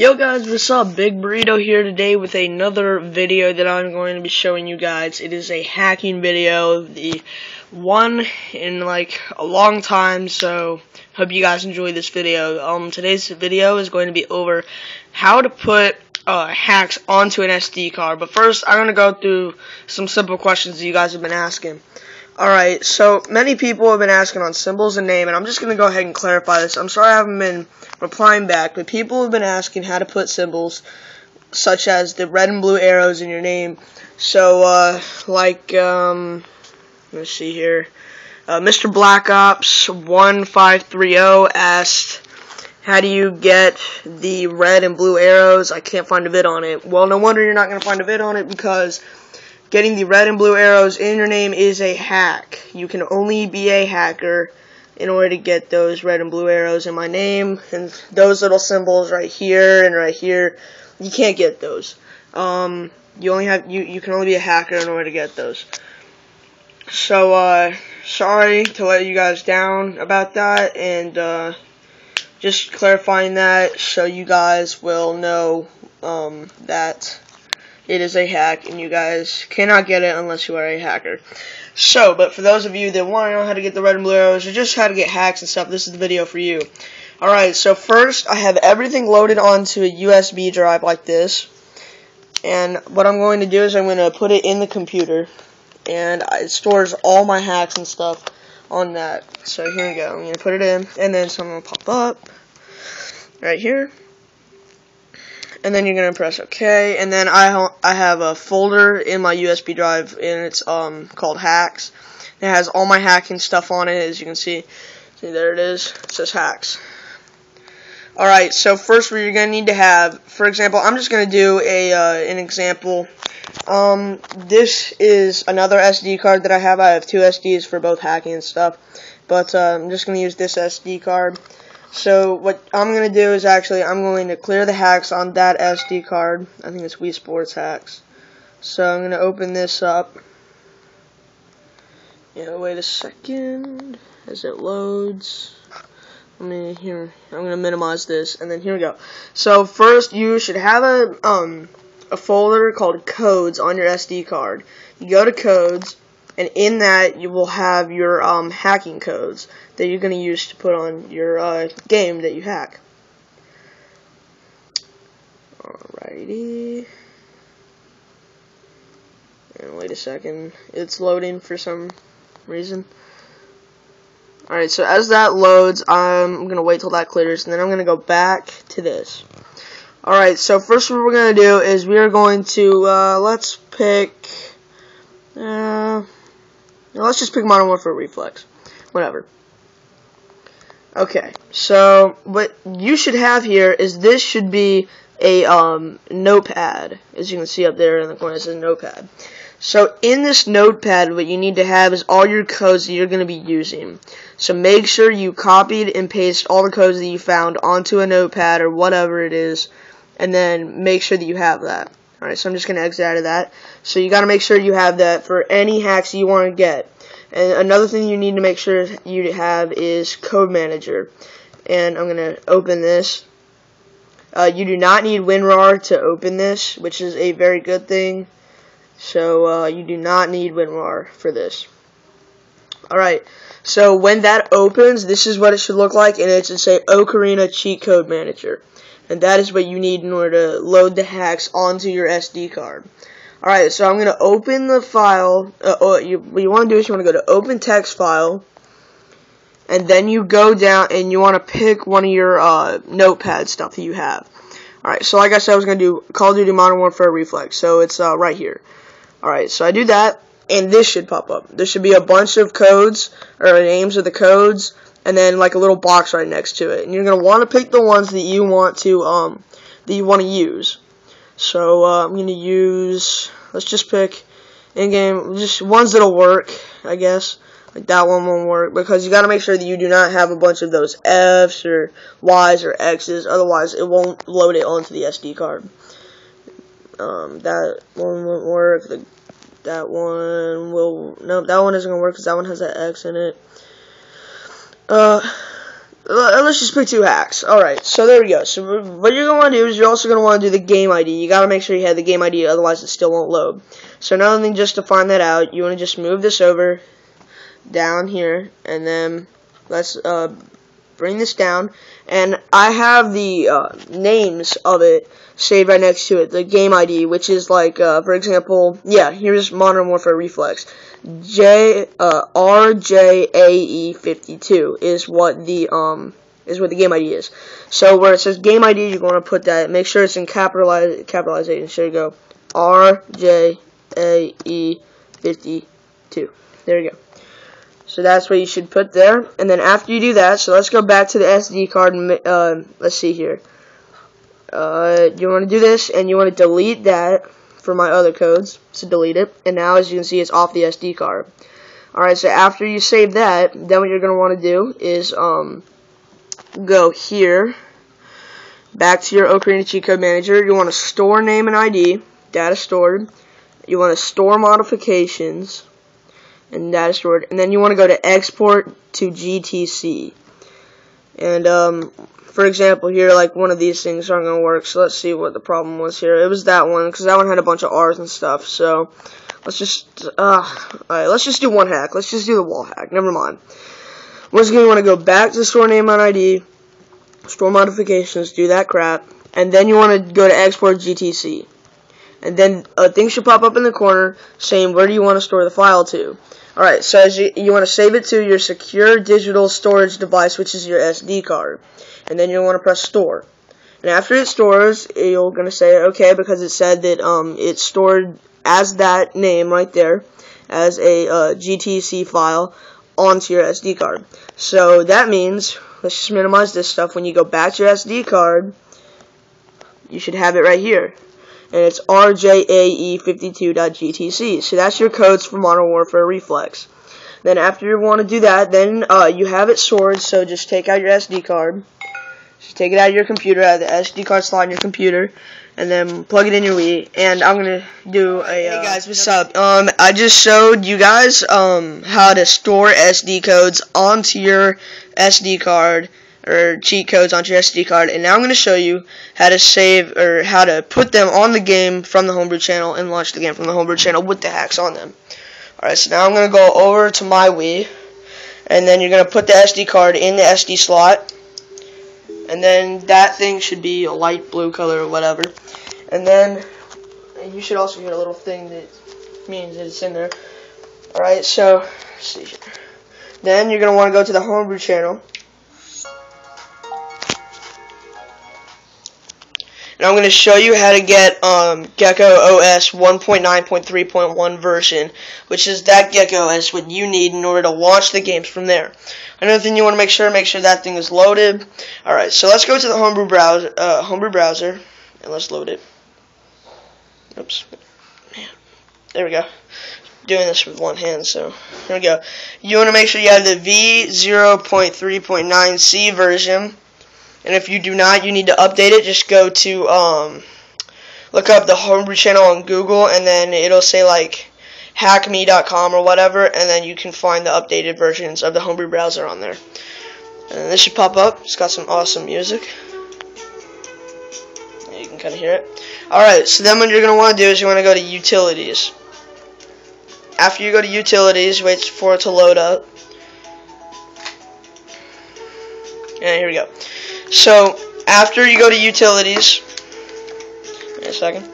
Yo guys, what's up? Big Burrito here today with another video that I'm going to be showing you guys. It is a hacking video, the one in like a long time, so hope you guys enjoy this video. Today's video is going to be over how to put hacks onto an SD card. But first, I'm going to go through some simple questions that you guys have been asking. Alright, so many people have been asking on symbols and name, and I'm just going to go ahead and clarify this. I'm sorry I haven't been replying back, but people have been asking how to put symbols such as the red and blue arrows in your name. So, let's see here. Mr. Black Ops 1530 asked, how do you get the red and blue arrows? I can't find a vid on it. Well, no wonder you're not going to find a vid on it, because getting the red and blue arrows in your name is a hack. You can only be a hacker in order to get those red and blue arrows in my name, and those little symbols right here and right here, you can't get those. You can only be a hacker in order to get those. So sorry to let you guys down about that, and just clarifying that so you guys will know that it is a hack, and you guys cannot get it unless you are a hacker. So, but for those of you that want to know how to get the red and blue arrows, or just how to get hacks and stuff, this is the video for you. Alright, so first, I have everything loaded onto a USB drive like this. And what I'm going to do is I'm going to put it in the computer. And it stores all my hacks and stuff on that. So here we go. I'm going to put it in, and then something will pop up right here. And then you're going to press OK, and then I have a folder in my USB drive, and it's called Hacks. It has all my hacking stuff on it, as you can see. See, there it is. It says Hacks. Alright, so first what you're going to need to have, for example, I'm just going to do an example. This is another SD card that I have. I have two SDs for both hacking and stuff, but I'm just going to use this SD card. So what I'm going to do is actually I'm going to clear the hacks on that SD card. I think it's Wii Sports hacks. So I'm going to open this up. Yeah, wait a second as it loads. I'm going to minimize this, and then here we go. So first you should have a folder called Codes on your SD card. You go to Codes, and in that you will have your hacking codes that you're going to use to put on your game that you hack. Alrighty. And wait a second, it's loading for some reason. Alright, so as that loads, I'm going to wait till that clears, and then I'm going to go back to this. Alright, so first what we're going to do is we are going to, let's just pick Modern Warfare Reflex. Whatever. Okay, so what you should have here is this should be a notepad. As you can see up there in the corner, it says notepad. So in this notepad, what you need to have is all your codes that you're going to be using. So make sure you copied and pasted all the codes that you found onto a notepad or whatever it is, and then make sure that you have that. Alright, so I'm just going to exit out of that. So you got to make sure you have that for any hacks you want to get. And another thing you need to make sure you have is Code Manager. And I'm going to open this. You do not need WinRAR to open this, which is a very good thing. So you do not need WinRAR for this. Alright, so when that opens, this is what it should look like, and it should say Ocarina Cheat Code Manager. And that is what you need in order to load the hacks onto your SD card. Alright, so I'm going to open the file. What you want to do is you want to go to Open Text File. And then you go down and you want to pick one of your notepad stuff that you have. Alright, so like I said, I was going to do Call of Duty Modern Warfare Reflex. So it's right here. Alright, so I do that, and this should pop up. There should be a bunch of codes, or names of the codes, and then like a little box right next to it. And you're going to want to pick the ones that you want to use. So I'm going to use, let's just pick in-game, just ones that'll work, I guess. Like that one won't work, because you got to make sure that you do not have a bunch of those F's or Y's or X's, otherwise it won't load it onto the SD card. That one won't work. That one will, no, that one isn't going to work because that one has an X in it. let's just pick 2 hacks. Alright, so there we go. So what you're going to want to do is you're also going to want to do the game ID. You got to make sure you have the game ID, otherwise it still won't load. So another thing, just to find that out, you want to just move this over down here, and then let's bring this down, and I have the names of it saved right next to it, the game ID, which is like, for example, yeah, here's Modern Warfare Reflex. RJAE52 is what the game ID is. So where it says game ID, you're going to put that. Make sure it's in capitalization. So you go RJAE52. There you go. So that's what you should put there. And then after you do that, so let's go back to the SD card. And, let's see here. You want to do this, and you want to delete that for my other codes. So delete it. And now, as you can see, it's off the SD card. Alright, so after you save that, then what you're going to want to do is go here, back to your Ocarina cheat code manager. You want to store name and ID, data stored. You want to store modifications, and data stored. And then you want to go to export to GTC. And for example, here, like, one of these things aren't going to work, so let's see what the problem was here. It was that one, because that one had a bunch of R's and stuff, so let's just, alright, let's just do one hack. Let's just do the wall hack. Never mind. Once again, you want to go back to store name and ID, store modifications, do that crap, and then you want to go to export GTC. And then things should pop up in the corner saying where do you want to store the file to. Alright, so as you want to save it to your secure digital storage device, which is your SD card. And then you'll want to press store. And after it stores, you're going to say okay, because it said that it's stored as that name right there, as a GTC file onto your SD card. So that means, let's just minimize this stuff, when you go back to your SD card, you should have it right here. And it's RJAE52.GTC. So that's your codes for Modern Warfare Reflex. Then after you want to do that, then you have it stored, so just take out your SD card. Just take it out of your computer, out of the SD card slot in your computer, and then plug it in your Wii. And I'm gonna do a hey guys, what's up? I just showed you guys how to store SD codes onto your SD card, or cheat codes onto your SD card, and now I'm going to show you how to save, or how to put them on the game from the Homebrew Channel and launch the game from the Homebrew Channel with the hacks on them. Alright, so now I'm going to go over to my Wii, and then you're going to put the SD card in the SD slot, and then that thing should be a light blue color or whatever, and then you should also get a little thing that means that it's in there. Alright, so let's see here. Then you're going to want to go to the Homebrew Channel. And I'm going to show you how to get Gecko OS 1.9.3.1 version, which is that Gecko OS what you need in order to launch the games from there. Another thing you want to make sure that thing is loaded. Alright, so let's go to the Homebrew browser, and let's load it. Oops. Man. There we go. Doing this with one hand, so here we go. You want to make sure you have the V0.3.9C version. And if you do not, you need to update it. Just go to, look up the Homebrew Channel on Google, and then it'll say, like, hackme.com or whatever, and then you can find the updated versions of the Homebrew browser on there. And this should pop up. It's got some awesome music. You can kind of hear it. Alright, so then what you're going to want to do is you want to go to Utilities. After you go to Utilities, wait for it to load up. And here we go. So, after you go to Utilities, wait a second,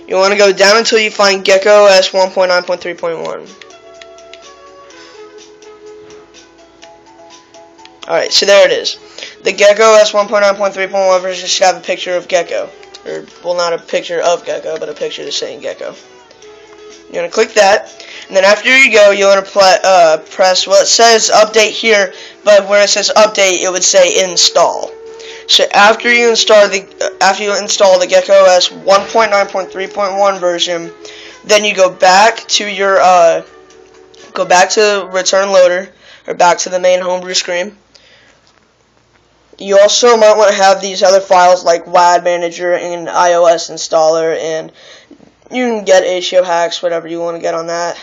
you want to go down until you find Gecko OS 1.9.3.1. Alright, so there it is. The Gecko OS 1.9.3.1 version should have a picture of Gecko. Or, well, not a picture of Gecko, but a picture that's saying Gecko. You want to click that, and then after you go, you want to press, well, it says update here, but where it says update, it would say install. So after you install the Gecko OS 1.9.3.1 version, then you go back to your return loader, or back to the main Homebrew screen. You also might want to have these other files like WAD Manager and iOS installer, and you can get Atio hacks, whatever you want to get on that.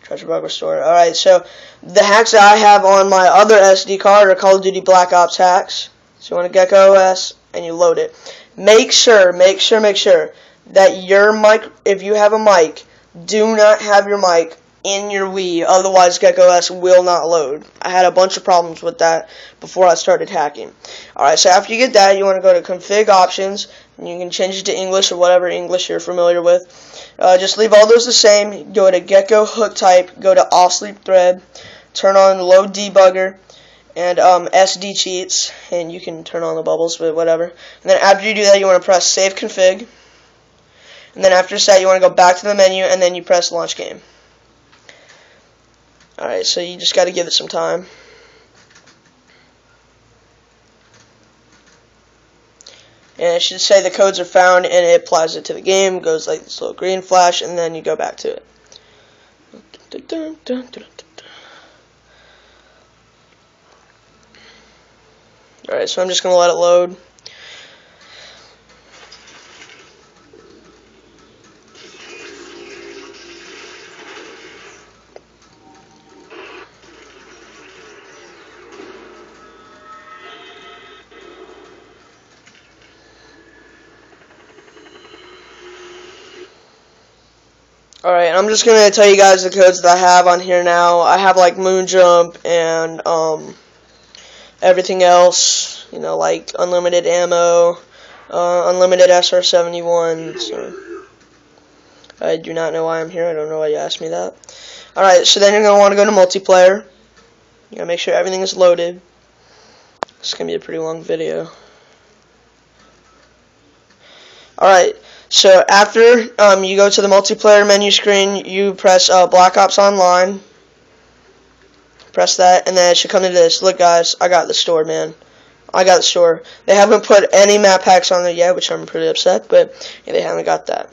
Treasure bug restore. Alright, so the hacks that I have on my other SD card are Call of Duty Black Ops hacks. So you want a Gecko OS and you load it. Make sure that your mic, if you have a mic, do not have your mic in your Wii, otherwise Gecko OS will not load. I had a bunch of problems with that before I started hacking. Alright, so after you get that, you want to go to config options, and you can change it to English or whatever English you're familiar with. Just leave all those the same. Go to Gecko hook type, go to off sleep thread, turn on load debugger, and SD cheats, and you can turn on the bubbles, but whatever. And then after you do that, you want to press save config, and then after that, you want to go back to the menu, and then you press launch game. Alright, so you just got to give it some time. And it should say the codes are found, and it applies it to the game. Goes like this little green flash, and then you go back to it. Alright, so I'm just going to let it load. Alright, I'm just going to tell you guys the codes that I have on here now. I have like moon jump and everything else, you know, like unlimited ammo, unlimited SR-71. So I do not know why I'm here. I don't know why you asked me that. Alright, so then you're going to want to go to multiplayer. You got to make sure everything is loaded. It's going to be a pretty long video. Alright. So after you go to the multiplayer menu screen, you press Black Ops Online. Press that, and then it should come to this. Look, guys, I got the store, man. I got the store. They haven't put any map packs on there yet, which I'm pretty upset, but yeah, they haven't got that.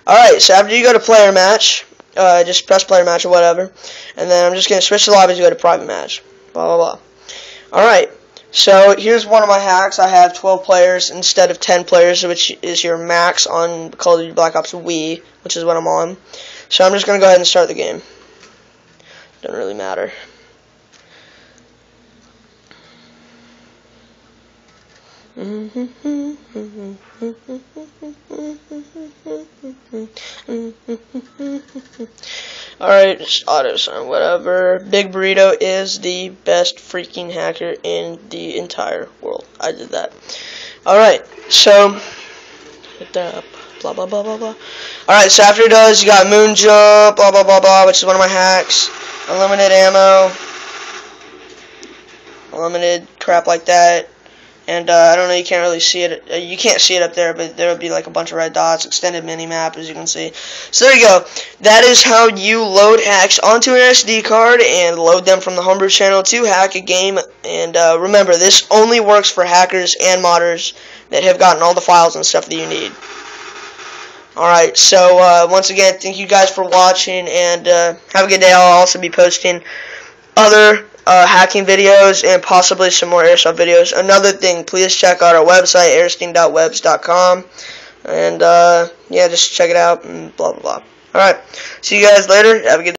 Alright, so after you go to player match, just press player match or whatever, and then I'm just going to switch the lobbies to go to private match. Blah, blah, blah. Alright. So here's one of my hacks. I have 12 players instead of 10 players, which is your max on Call of Duty Black Ops Wii, which is what I'm on. So I'm just going to go ahead and start the game. Doesn't really matter. Alright, just auto sign, whatever. Big Burrito is the best freaking hacker in the entire world. I did that. Alright, so hit that up. Blah blah blah blah blah. Alright, so after it does, you got moon jump, blah blah blah blah, which is one of my hacks. Unlimited ammo. Unlimited crap like that. And I don't know, you can't really see it. You can't see it up there, but there will be like a bunch of red dots, extended mini-map, as you can see. So there you go. That is how you load hacks onto an SD card and load them from the Homebrew Channel to hack a game. And remember, this only works for hackers and modders that have gotten all the files and stuff that you need. Alright, so once again, thank you guys for watching, and have a good day. I'll also be posting other hacking videos and possibly some more airsoft videos. Another thing, please check out our website, airsting.webs.com, and yeah, just check it out and blah blah blah. Alright, see you guys later. Have a good day.